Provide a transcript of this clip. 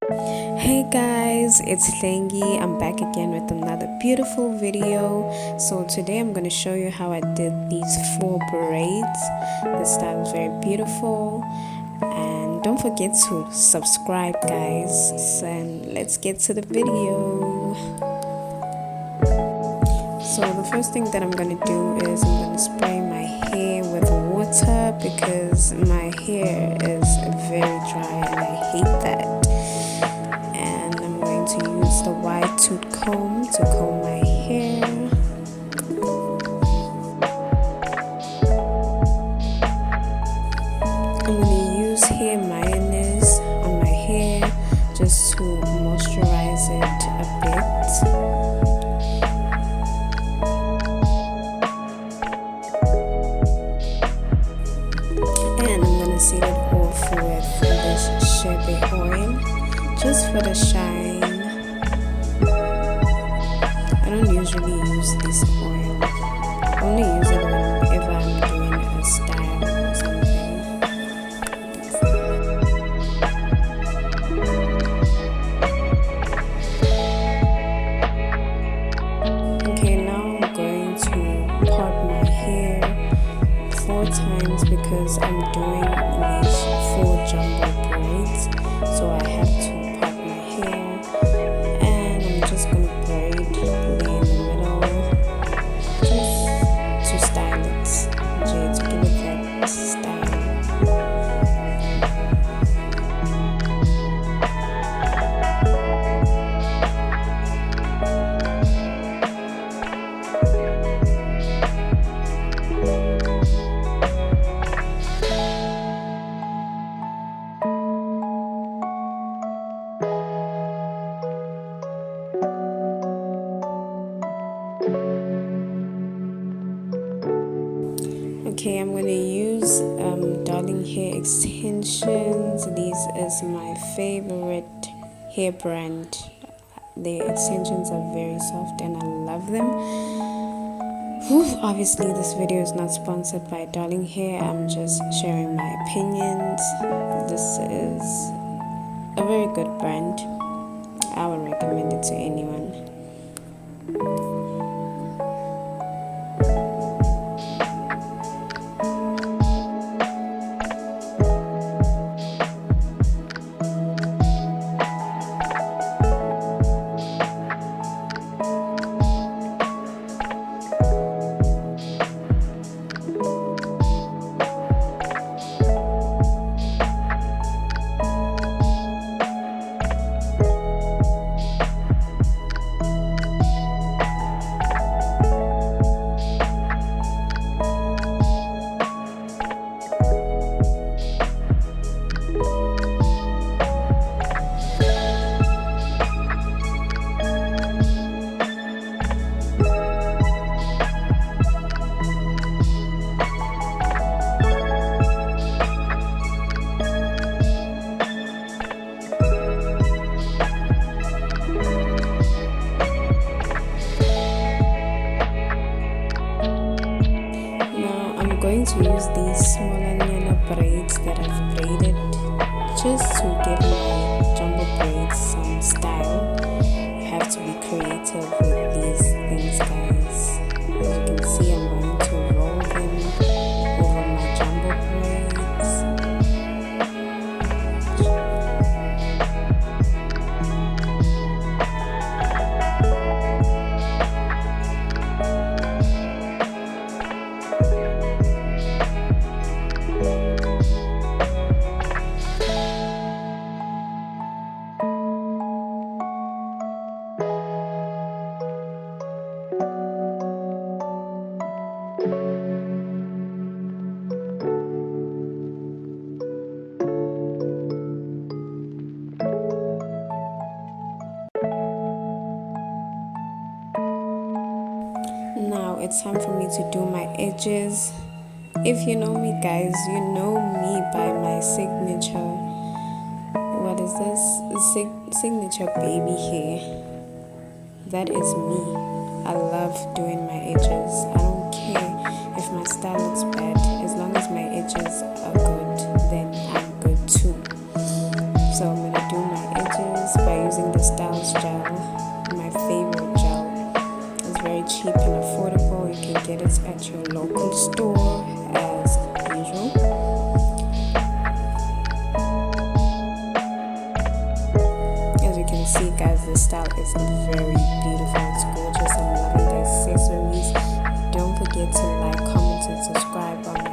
Hey guys, it's Lengi. I'm back again with another beautiful video. So today I'm going to show you how I did these 4 braids. The style is very beautiful, and don't forget to subscribe guys, and let's get to the video. So the first thing that I'm going to do is I'm going to spray my hair with water because my hair is very dry and I hate that. To use the wide tooth comb to comb my hair. I'm going to use hair mayonnaise on my hair just to moisturize it a bit. And I'm going to set it off with this shea oil just for the shine. I don't usually use this oil. I only use it whenever I'm doing a style or something. Okay, now I'm going to part my hair 4 times because I'm doing these 4 jumbo braids. So I have to part my hair, and I'm just going to braid in the middle just to style it, just to give it that style. Okay, I'm going to use Darling hair extensions. This is my favorite hair brand. The extensions are very soft and I love them. Obviously this video is not sponsored by Darling Hair. I'm just sharing my opinions. This is a very good brand. I would recommend it to anyone. Going to use these smaller yellow braids that I've braided just to give my jumbo braids some style. You have to be creative with these things guys. As you can see, I'm going to roll them over my jumbo braids. Now it's time for me to do my edges. If you know me guys, you know me by my signature, what is this? Signature baby hair. That is me. I love doing my edges. I don't care if my style looks bad. As long as my edges are good, then I'm good too. So I'm gonna do my edges. at your local store as usual. As you can see, guys, the style is very beautiful. It's gorgeous. I'm loving the accessories. Don't forget to like, comment, and subscribe on my